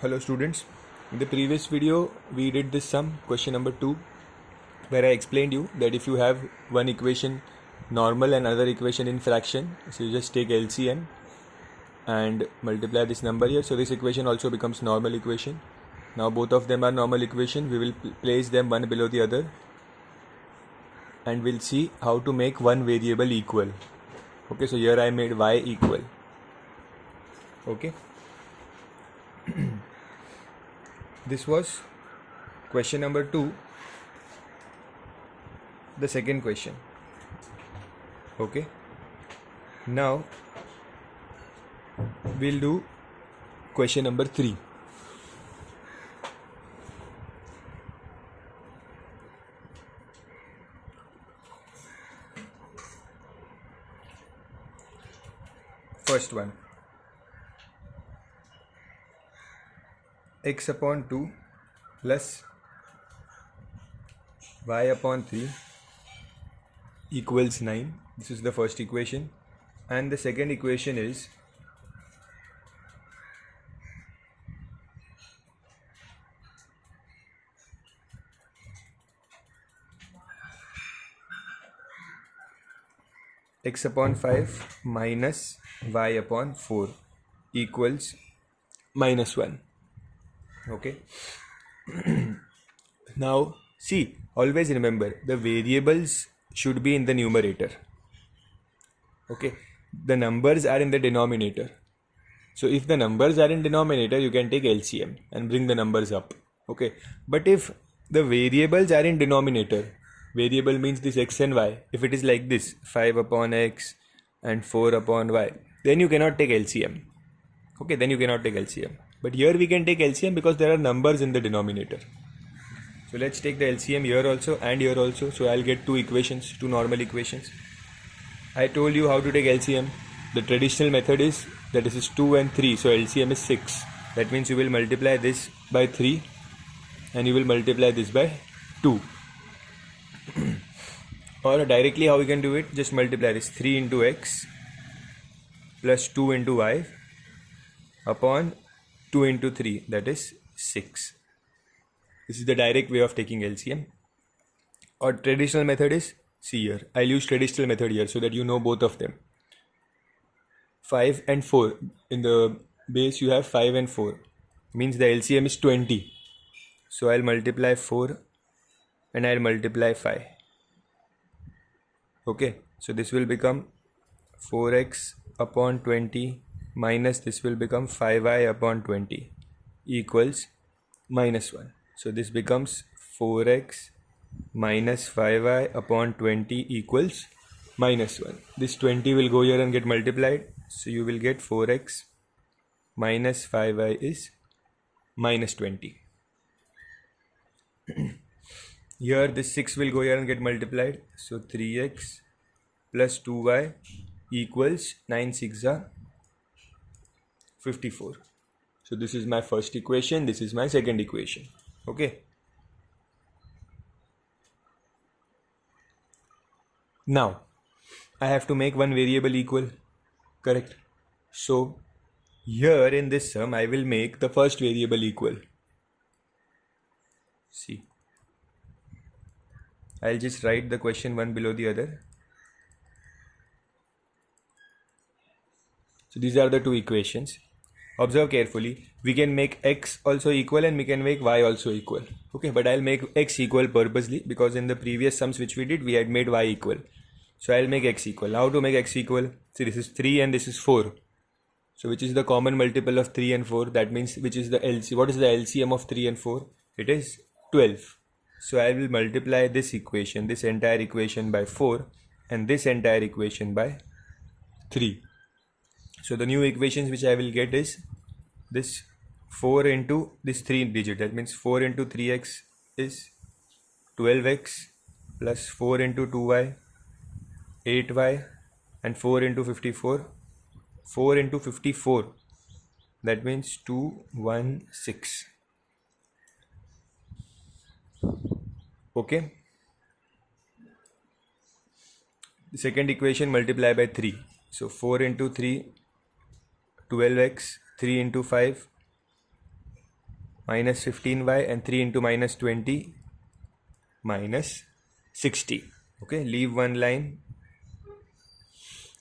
Hello students, in the previous video we did this sum, question number 2, where I explained you that if you have one equation normal and another equation in fraction, so you just take LCM and multiply this number here, so this equation also becomes normal equation. Now both of them are normal equation, we will place them one below the other and we'll see how to make one variable equal. Okay, so here I made y equal. Okay. This was question number 2, the second question. Okay, now we'll do question number 3. First one, x upon 2 plus y upon 3 equals 9. This is the first equation, and the second equation is x upon 5 minus y upon 4 equals minus 1. Okay. Now see, always remember the variables should be in the numerator. Okay, the numbers are in the denominator. So if the numbers are in denominator, you can take LCM and bring the numbers up. Okay, but if the variables are in denominator, variable means this x and y, if it is like this 5 upon x and 4 upon y, then you cannot take LCM. Okay, then you cannot take LCM. But here we can take LCM because there are numbers in the denominator. So let's take the LCM here also and here also. So I'll get two equations, two normal equations. I told you how to take LCM. The traditional method is that this is 2 and 3. So LCM is 6. That means you will multiply this by 3 and you will multiply this by 2. Or directly how we can do it, just multiply this 3 into x plus 2 into y upon 2 into 3, that is 6. This is the direct way of taking LCM. Or traditional method is, see here, I'll use traditional method here so that you know both of them. 5 and 4, in the base you have 5 and 4, means the LCM is 20. So I'll multiply 4 and I'll multiply 5. Okay, so this will become 4x upon 20 minus this will become 5y upon 20 equals minus 1. So this becomes 4x minus 5y upon 20 equals minus 1. This 20 will go here and get multiplied. So you will get 4x minus 5y is minus 20. Here this 6 will go here and get multiplied. So 3x plus 2y equals 9 6 are 54. So this is my first equation, this is my second equation. Okay. Now I have to make one variable equal, correct? So here in this sum I will make the first variable equal. See, I'll just write the question one below the other. So these are the two equations. Observe carefully, we can make x also equal and we can make y also equal. Okay, but I'll make x equal purposely because in the previous sums which we did, we had made y equal. So I'll make x equal. How to make x equal? See, this is 3 and this is 4. So which is the common multiple of 3 and 4? That means which is the LCM? What is the LCM of 3 and 4? It is 12. So I will multiply this equation, this entire equation by 4 and this entire equation by 3. So the new equations which I will get is this 4 into this 3 digit. That means 4 into 3x is 12x plus 4 into 2y 8y and 4 into 54 4 into 54, that means 216. Okay. The second equation multiply by 3. So 4 into 3 12x, 3 into 5 minus 15y, and 3 into minus 20 minus 60. Okay, leave one line.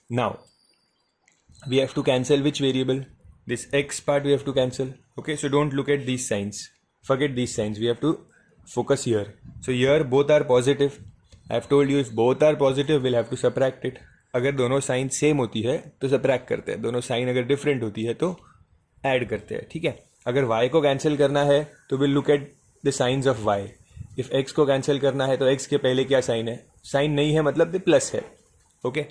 Now we have to cancel which variable? This x part we have to cancel. Okay, so don't look at these signs, forget these signs, we have to focus here. So here both are positive. I have told you if both are positive we'll have to subtract it. अगर दोनों sign same होती है तो subtract करते हैं, दोनों sign अगर different होती है तो ऐड करते हैं. ठीक है, अगर y को कैंसिल करना है तो will look at the science of y. If x को कैंसिल करना है तो x के पहले क्या साइन है? साइन नहीं है मतलब प्लस है. ओके,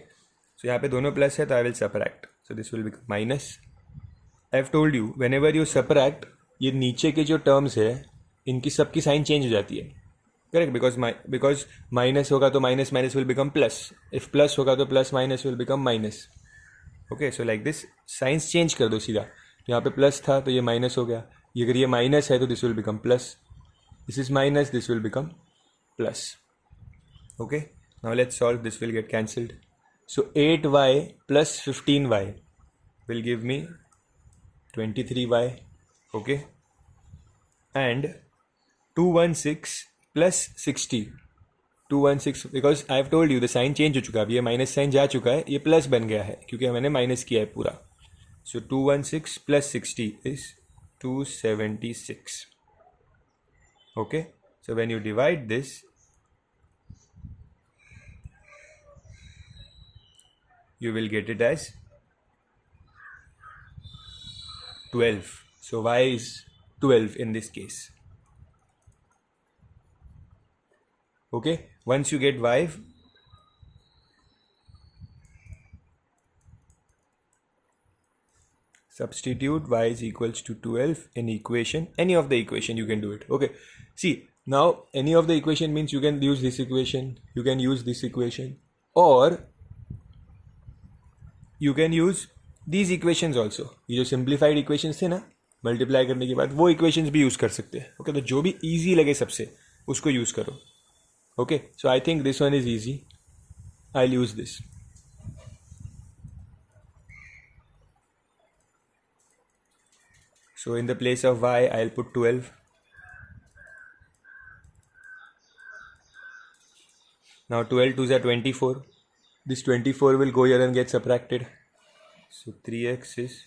सो यहाँ पे दोनों प्लस है तो I will subtract. So this will become minus. I have told you when ever you subtract, ये नीचे के जो टर्म्स है इनकी सबकी साइन चेंज हो जाती है. करेक्ट, बिकॉज माइनस होगा तो minus minus will become plus, if plus होगा तो plus minus will become minus. Okay, so like this science change कर दो सीधा. तो यहाँ पे प्लस था तो ये माइनस हो गया, ये अगर ये माइनस है तो this will become plus, this is minus, this will become plus. Okay, now let's solve. This will get cancelled. So 8y plus 15y will give me 23y. Okay, and 216 plus 60. 216 because I have told you the sign change हो चुका है. अब ये minus sign जा चुका है, ये plus बन गया है क्योंकि मैंने माइनस किया है पूरा. सो 216 plus 60 is 276. Okay, so when you divide this, you will get it as 12. So y is 12 in this case. Okay, once you get y, substitute y is equals to 12 in equation, any of the equation you can do it. Okay, see now any of the equation means you can use this equation, you can use this equation, or you can use these equations also. ये जो simplified equations थे ना multiply करने के बाद, वो equations भी use कर सकते हैं. ओके, तो जो भी easy लगे सबसे उसको यूज़ करो. Okay, so I think this one is easy. I'll use this. So in the place of y I'll put 12. Now 12 2s are 24. This 24 will go here and get subtracted. So 3x is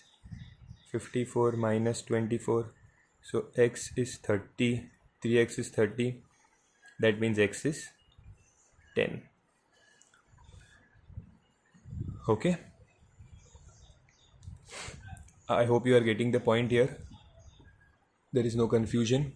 54 minus 24. So x is 30. 3x is 30. That means x is 10. Okay. I hope you are getting the point here. There is no confusion.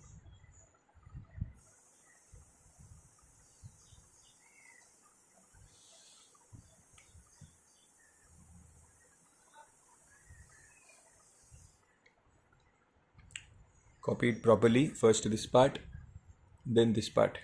Copy it properly. First this part, then this part.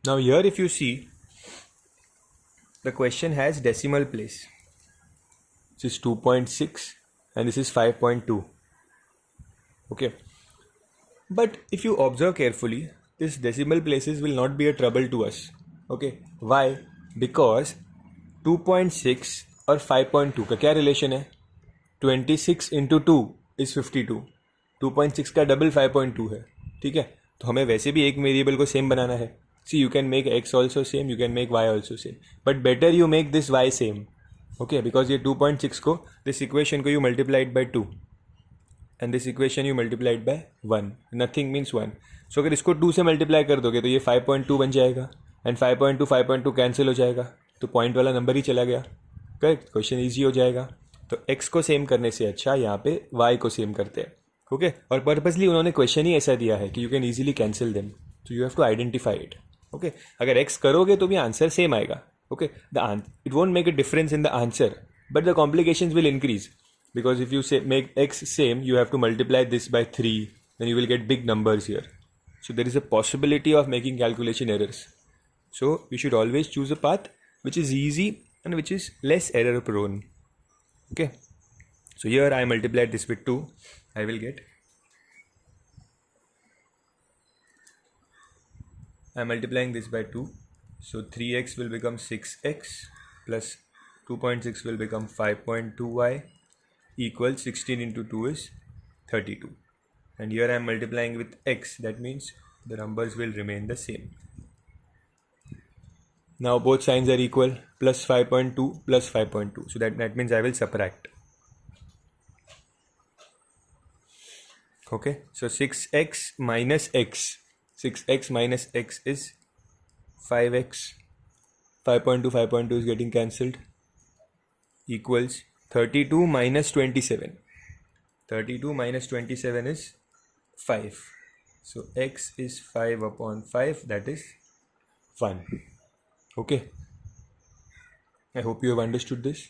Now here if you see, the question has decimal place. This is 2.6 and this is 5.2. Okay, but if you observe carefully, this decimal places will not be a trouble to us. Okay, why? Because 2.6 और 5.2 का क्या relation है? 26 into 2 is 52. 2.6 का double 5.2 है. ठीक है, तो हमें वैसे भी एक वेरिएबल को सेम बनाना है. See, you can make x also same, you can make y also same, but better you make this y same. Okay, because ये 2.6 को, this equation को you multiplied by 2 and this equation you multiplied by 1. Nothing means 1. So अगर इसको 2 से multiply कर दोगे तो ये 5.2 बन जाएगा and 5.2 cancel हो जाएगा, तो पॉइंट वाला नंबर ही चला गया. करेक्ट, क्वेश्चन ईजी हो जाएगा. तो x को सेम करने से अच्छा यहाँ पे y को सेम करते हैं. ओके, और पर्पसली उन्होंने क्वेश्चन ही ऐसा दिया है कि you can easily cancel them, so you have to identify it. Okay, अगर x करोगे तो भी आंसर सेम आएगा. Okay, it won't make a difference in the answer but the complications will increase. because if you say make x same, you have to multiply this by 3, then you will get big numbers here. So there is a possibility of making calculation errors. So we should always choose a path which is easy and which is less error prone. Okay. So here I multiplied this with 2. I will get, I am multiplying this by 2. So 3x will become 6x plus 2.6 will become 5.2y equals 16 into 2 is 32. And here I am multiplying with x. That means the numbers will remain the same. Now both signs are equal, plus 5.2 plus 5.2. So that means I will subtract. Okay, so 6x minus x. 6x minus x is 5x. 5.2 is getting cancelled. Equals 32 minus 27. 32 minus 27 is 5. So x is 5 upon 5, that is 1. Okay. I hope you have understood this.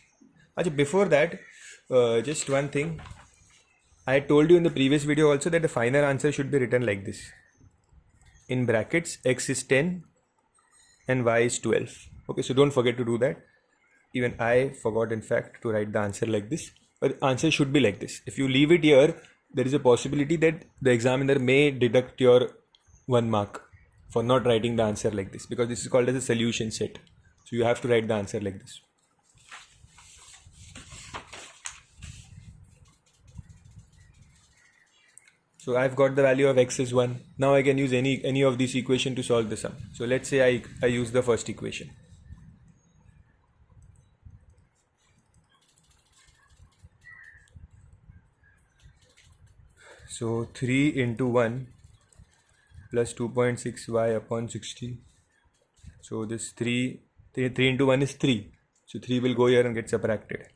Achha, before that, just one thing. I told you in the previous video also that the final answer should be written like this. In brackets, x is 10 and y is 12. Okay, so don't forget to do that. Even I forgot, in fact, to write the answer like this. But the answer should be like this. If you leave it here, there is a possibility that the examiner may deduct your 1 mark for not writing the answer like this, because this is called as a solution set. So you have to write the answer like this. So I've got the value of x is 1. Now I can use any of this equation to solve the sum. So let's say I use the first equation. So 3 into 1 plus 2.6y upon 16. So this 3 into 1 is 3. So 3 will go here and get subtracted.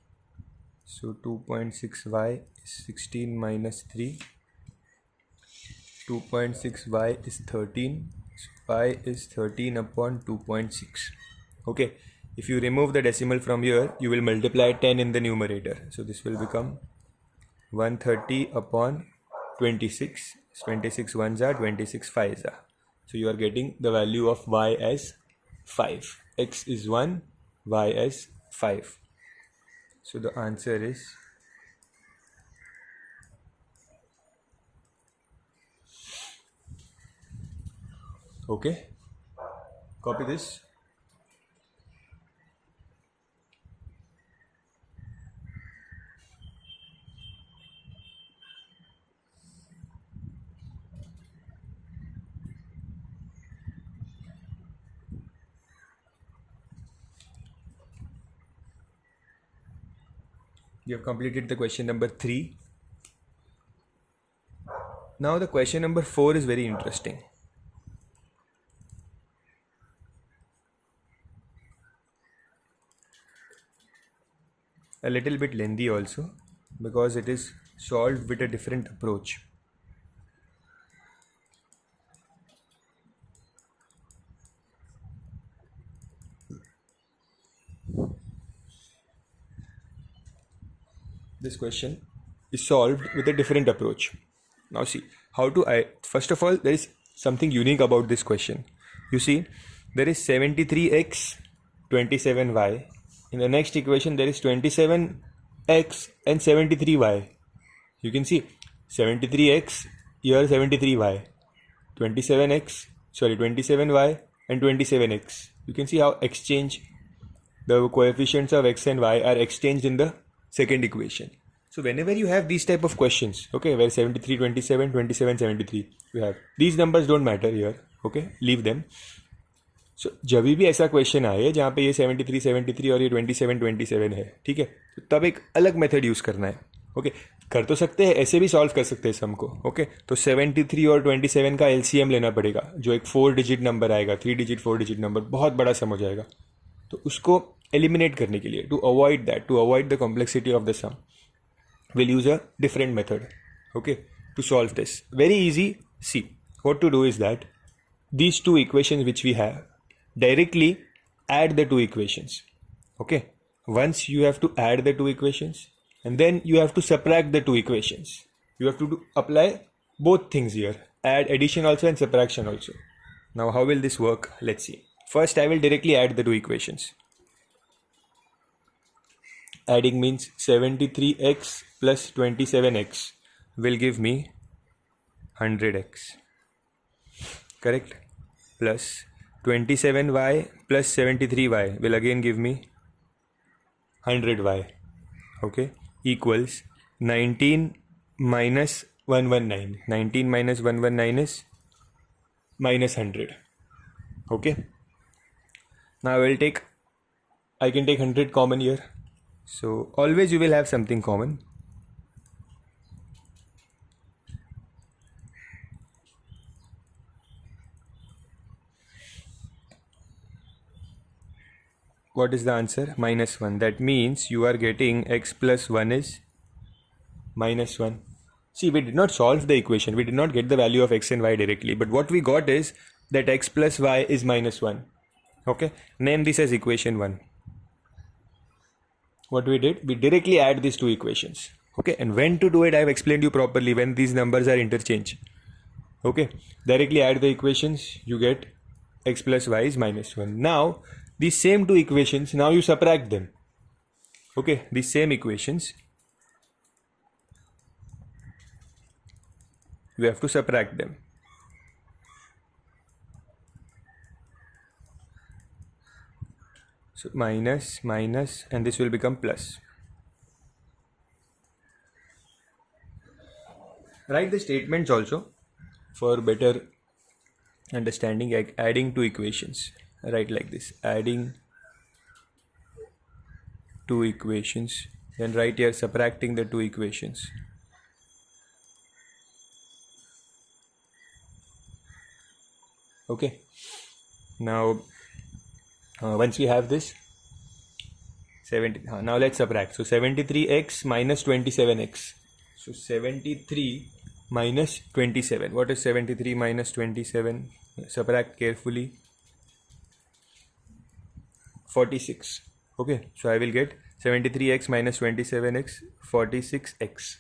So 2.6y is 16 minus 3. 2.6y is 13. So y is 13 upon 2.6. Okay. If you remove the decimal from here, you will multiply 10 in the numerator. So this will become 130 upon 26. 26 ones are 26 5s are. So you are getting the value of y as 5. X is 1, y as 5. So the answer is okay. Copy this. You have completed the question number 3. Now the question number 4 is very interesting. A little bit lengthy also, because it is solved with a different approach. This question is solved with a different approach. Now see, first of all, there is something unique about this question. You see, there is 73x, 27y. In the next equation, there is 27x and 73y. You can see 73x, here 73y, 27y and 27x. You can see how the coefficients of x and y are exchanged in the second equation. So whenever you have these type of questions, okay, where 73, 27, 27, 73, you have these numbers don't matter here, okay, leave them. So जब भी ऐसा question आए जहाँ पे ये 73, 73 और ये 27, 27 है, ठीक है, तो तब एक अलग मेथड यूज़ करना है. ओके, कर तो सकते हैं, ऐसे भी सॉल्व कर सकते हैं सम को. ओके, तो 73 और 27 का LCM लेना पड़ेगा, जो एक 4 डिजिट नंबर आएगा, 3 डिजिट 4 डिजिट नंबर, बहुत बड़ा सम हो जाएगा. तो उसको एलिमिनेट करने के लिए, to avoid the complexity of the sum, we'll use a different method, okay, to solve this. Very easy. See, what to do is that these two equations which we have, directly add the two equations. Okay, once you have to add the two equations, and then you have to subtract the two equations. You have to apply both things here, add addition also and subtraction also. Now how will this work? Let's see. First I will directly add the two equations. Adding means 73x plus 27x will give me 100x, correct? Plus 27y plus 73y will again give me 100y, okay, equals 19 minus 119. 19 minus 119 is minus 100, okay. Now I can take 100 common here. So always you will have something common. What is the answer? Minus 1. That means you are getting x plus 1 is minus 1. See, we did not solve the equation. We did not get the value of x and y directly. But what we got is that x plus y is minus 1. Okay. Name this as equation 1. What we did? We directly add these two equations. Okay. And when to do it, I have explained you properly when these numbers are interchanged. Okay. Directly add the equations. You get x plus y is minus 1. Now, these same two equations, now you subtract them. Okay. These same equations, we have to subtract them. So minus, minus, and this will become plus. Write the statements also for better understanding, like adding two equations. Write like this, adding two equations. Then write here subtracting the two equations. Okay. Now once we have this 70, now let's subtract. So 73x minus 27x. So 73 minus 27. What is 73 minus 27? Subtract carefully. 46. Okay, so I will get 73x minus 27x, 46x.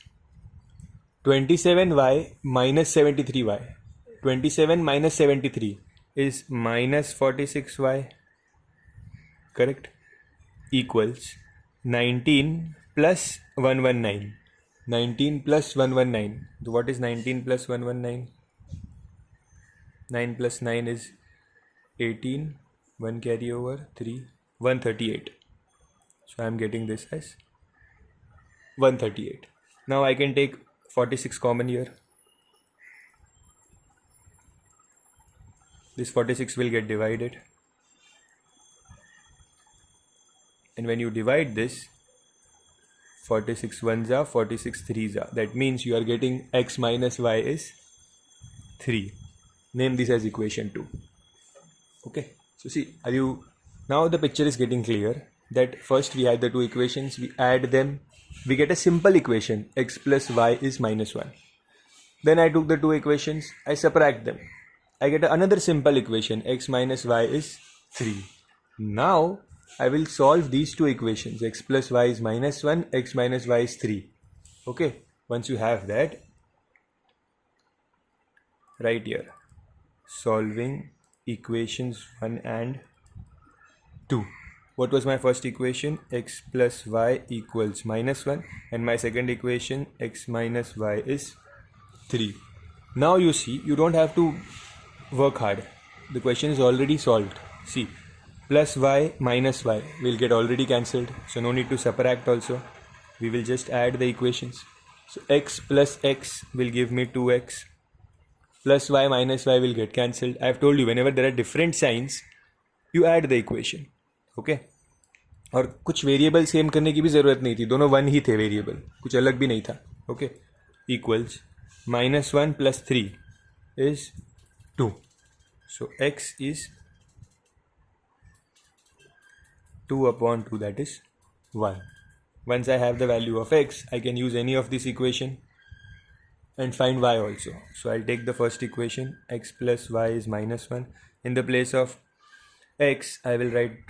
27y minus 73y. 27 minus 73 is minus 46y, correct? Equals 19 plus 119. 19 plus 119. So what is 19 plus 119? 9 plus 9 is 18. 1 carry over 3. 138. So I am getting this as 138. Now I can take 46 common here. This 46 will get divided. And when you divide this, 46 ones are, 46 threes are. That means you are getting x minus y is 3. Name this as equation 2. Okay. So see, now the picture is getting clear that first we had the two equations, we add them, we get a simple equation, x plus y is minus 1. Then I took the two equations, I subtract them. I get another simple equation, x minus y is 3. Now I will solve these two equations, x plus y is minus 1, x minus y is 3. Okay, once you have that, right here, solving equations 1 and 2. What was my first equation? X plus y equals minus 1, and my second equation, x minus y is 3. Now you see, you don't have to work hard. The question is already solved. See, plus y minus y will get already cancelled, so no need to subtract also. We will just add the equations. So x plus x will give me 2x, plus y minus y will get cancelled. I have told you, whenever there are different signs, you add the equation. Okay. और कुछ variable same करने की भी ज़रूरत नहीं थी, दोनों 1 ही the variable, कुछ अलग भी नहीं था. Okay. Equals -1 plus 3 is 2. So x is 2 upon 2, that is 1. Once I have the value of x, I can use any of this equation and find y also. So I'll take the first equation, x plus y is -1. In the place of x, I will write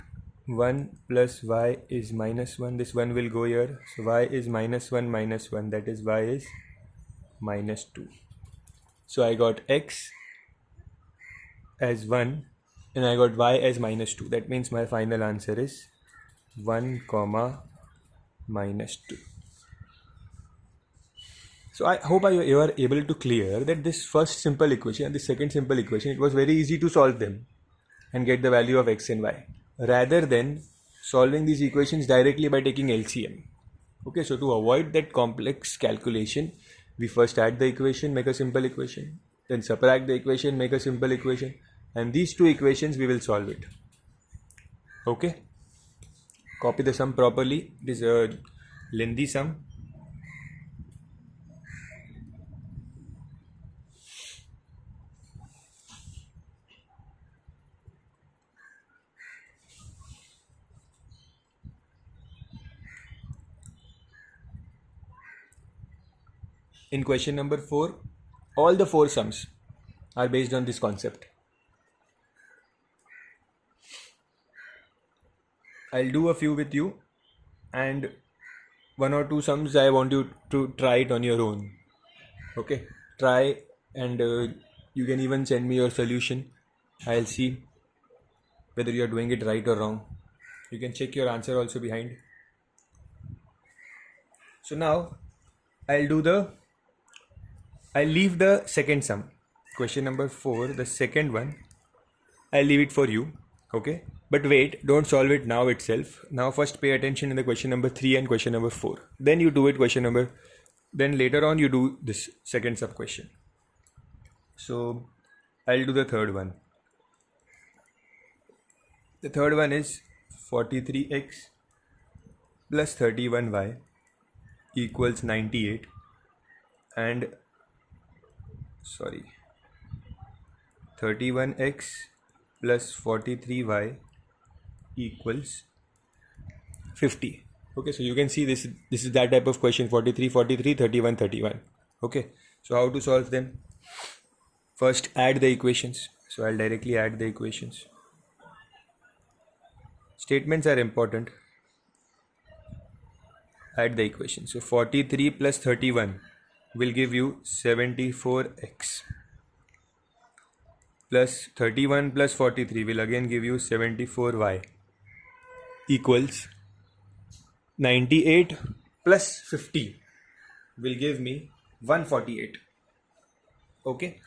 1 plus y is minus 1. This 1 will go here. So y is minus 1 minus 1. That is y is minus 2. So I got x as 1 and I got y as minus 2. That means my final answer is 1 comma minus 2. So I hope you are able to clear that this first simple equation and the second simple equation, it was very easy to solve them and get the value of x and y rather than solving these equations directly by taking LCM. Okay, so to avoid that complex calculation, we first add the equation, make a simple equation, then subtract the equation, make a simple equation, and these two equations we will solve it. Okay, copy the sum properly. It is a lengthy sum. In question number 4, all the 4 sums are based on this concept. I'll do a few with you and 1 or 2 sums I want you to try it on your own. Okay, try and you can even send me your solution. I'll see whether you are doing it right or wrong. You can check your answer also behind. So now I'll leave the second sum, question number 4, the second one, I'll leave it for you, okay? But wait, don't solve it now itself. Now first pay attention in the question number 3 and question number 4. Then you do it then later on you do this second sub question. So I'll do the third one. The third one is 43x plus 31y equals 98 and 31x plus 43y equals 50. Okay, so you can see this is that type of question, 43, 43, 31, 31. Okay, so how to solve them? First add the equations. So I'll directly add the equations. Statements are important. Add the equation. So 43 plus 31 will give you 74x plus 31 plus 43 will again give you 74y equals 98 plus 50 will give me 148. Okay.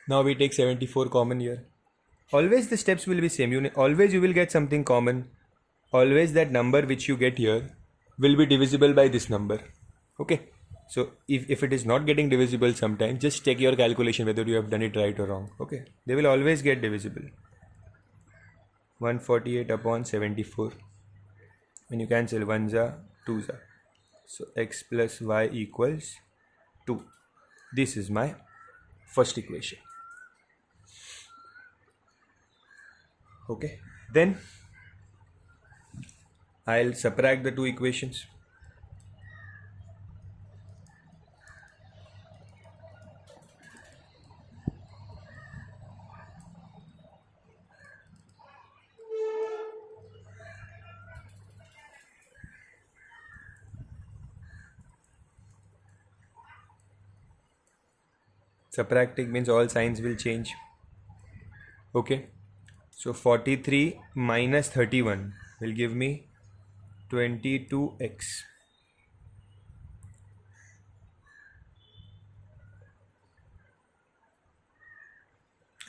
Now we take 74 common here. Always the steps will be same. Always you will get something common. Always that number which you get here will be divisible by this number. Okay. So if it is not getting divisible sometimes, just check your calculation whether you have done it right or wrong. Okay. They will always get divisible. 148 upon 74. When you cancel 1s are 2s are. So x plus y equals 2. This is my first equation. Okay. Then I'll subtract the two equations. Subtracting means all signs will change. Okay. So 43 minus 31 will give me 22x.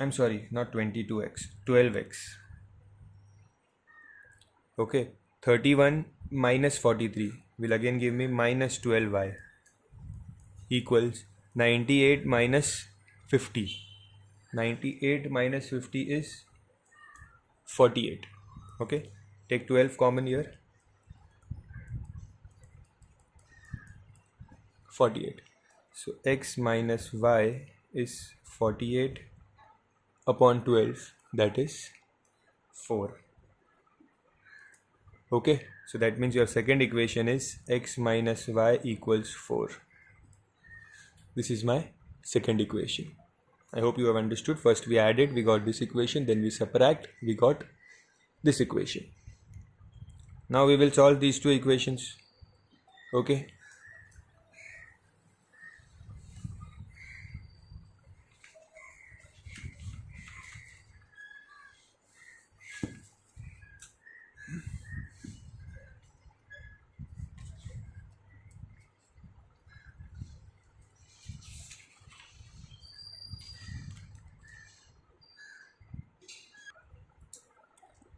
I'm sorry, not 22x, 12x. Okay, 31 minus 43 will again give me minus 12y equals 98 minus 50. 98 minus 50 is 48. Okay, take 12 common here. 48. So x minus y is 48 upon 12, that is 4. Okay, so that means your second equation is x minus y equals 4. This is my second equation. I hope you have understood. First we added, we got this equation, then we subtract, we got this equation. Now we will solve these two equations. Okay.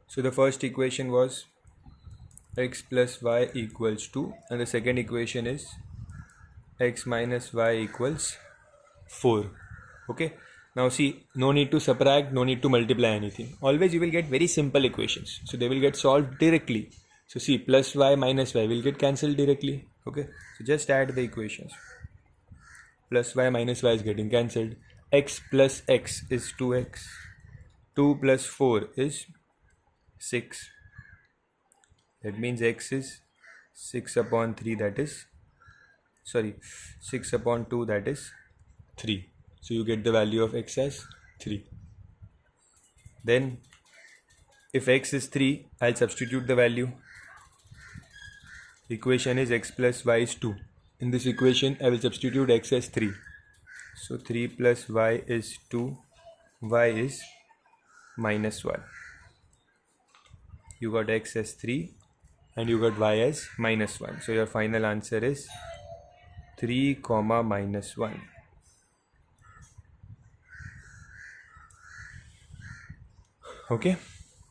So the first equation was x plus y equals 2, and the second equation is x minus y equals 4. Okay. Now see, no need to subtract, no need to multiply anything. Always you will get very simple equations. So they will get solved directly. So see, plus y minus y will get cancelled directly. Okay. So just add the equations. Plus y minus y is getting cancelled. X plus x is 2x. 2 plus 4 is 6. That means x is 6 upon 3, that is, 6 upon 2, that is 3. So you get the value of x as 3. Then if x is 3, I'll substitute the value. Equation is x plus y is 2. In this equation, I will substitute x as 3. So 3 plus y is 2, y is minus 1. You got x as 3 and you got y as minus 1. So your final answer is 3 comma minus 1. Okay,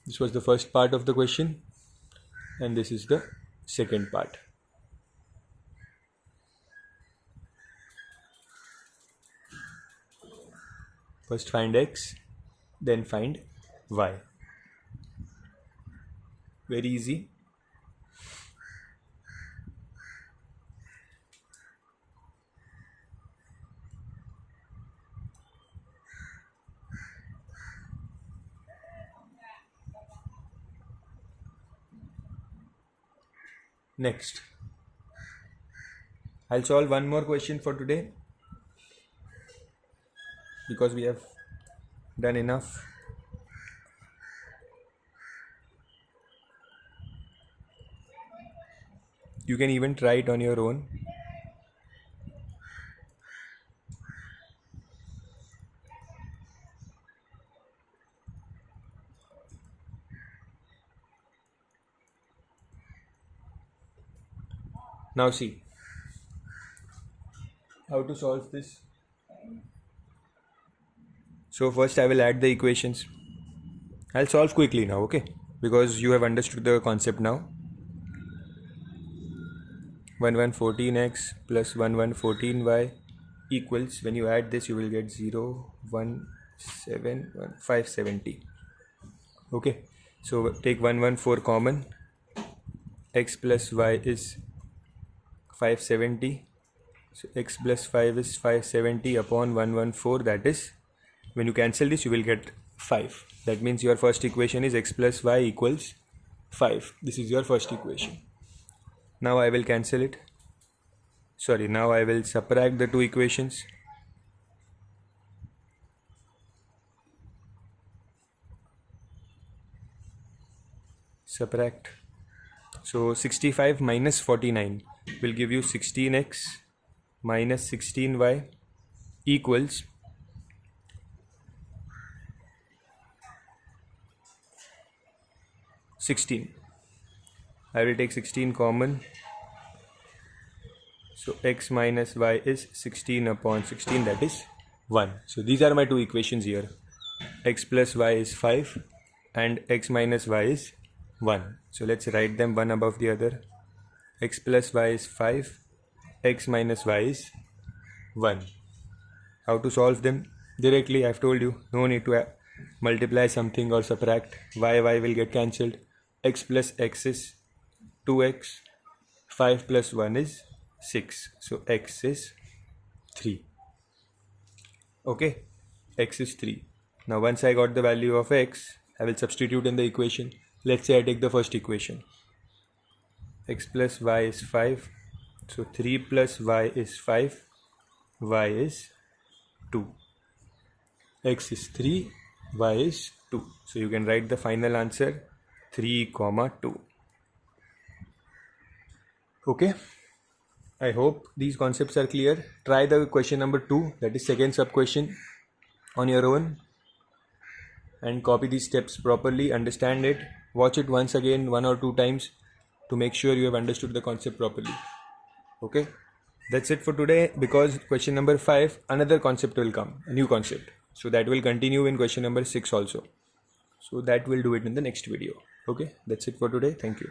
this was the first part of the question and this is the second part. First find x, then find y. Very easy. Next, I'll solve one more question for today because we have done enough. You can even try it on your own. Now see how to solve this. So first I will add the equations. I'll solve quickly now, okay? Because you have understood the concept now. 1114x plus 1114y equals, when you add this you will get 0, 1, 7, 1, 570. Okay, so take 114 common. X plus y is 570. So x plus 5 is 570 upon 114, that is, when you cancel this you will get 5. That means your first equation is x plus y equals 5. This is your first equation. Now I will cancel it. Now I will subtract the two equations. Subtract. So 65 minus 49 will give you 16x minus 16y equals 16. I will take 16 common. So x minus y is 16 upon 16, that is 1. So these are my two equations here. X plus y is 5 and x minus y is 1. So let's write them one above the other. X plus y is 5, x minus y is 1. How to solve them? Directly, I've told you, no need to multiply something or subtract. Y will get cancelled. X plus x is 2x, 5 plus 1 is 6. So x is 3. Okay, x is 3. Now once I got the value of x, I will substitute in the equation. Let's say I take the first equation. X plus y is 5. So 3 plus y is 5. Y is 2. x is 3, y is 2. So you can write the final answer 3, 2. Okay. I hope these concepts are clear. Try the question number 2, that is second sub question, on your own and copy these steps properly, understand it, watch it once again 1 or 2 times to make sure you have understood the concept properly. Okay, that's it for today, because question number 5, another concept will come, a new concept. So that will continue in question number 6 also. So that will do it in the next video. Okay, that's it for today. Thank you.